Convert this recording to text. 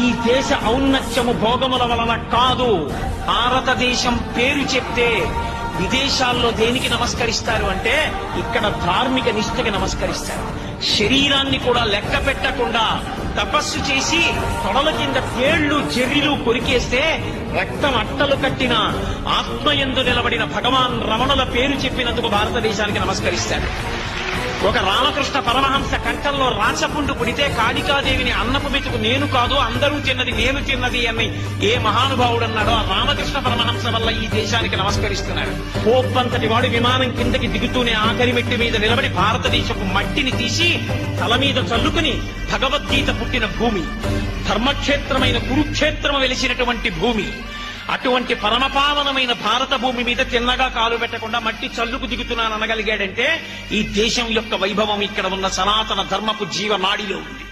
ఈ దేశ ఔన్నత్యము భోగముల వలన కాదు. భారతదేశం పేరు చెప్తే విదేశాల్లో దేనికి నమస్కరిస్తారు అంటే ఇక్కడ ధార్మిక నిష్ఠకి నమస్కరిస్తారు. శరీరాన్ని కూడా లెక్క పెట్టకుండా తపస్సు చేసి తొడల కింద తేళ్లు జర్రిలు కొరికేస్తే రక్తం అట్టలు కట్టిన ఆత్మయందు నిలబడిన భగవాన్ రమణుల పేరు చెప్పినందుకు భారతదేశానికి నమస్కరిస్తారు. ఒక రామకృష్ణ పరమహంస కంఠంలో రాచపుండు పుడితే కాళికాదేవిని అన్నపు మెతుకు నేను కాదు అందరూ తిన్నది నేను తిన్నది అని ఏ మహానుభావుడు అన్నాడో ఆ రామకృష్ణ పరమహంస వల్ల ఈ దేశానికి నమస్కరిస్తున్నాడు. పోప్పంతటి వాడు విమానం కిందకి దిగుతూనే ఆఖరి మెట్టి మీద నిలబడి భారతదేశపు మట్టిని తీసి తల మీద చల్లుకుని భగవద్గీత పుట్టిన భూమి, ధర్మక్షేత్రమైన కురుక్షేత్రము వెలిసినటువంటి భూమి, అటువంటి పరమపావనమైన భారత భూమి మీద తిన్నగా కాలు పెట్టకుండా మట్టి చల్లుకు దిగుతున్నాననగలిగాడంటే ఈ దేశం యొక్క వైభవం ఇక్కడ ఉన్న సనాతన ధర్మపు జీవనాడిలో ఉంది.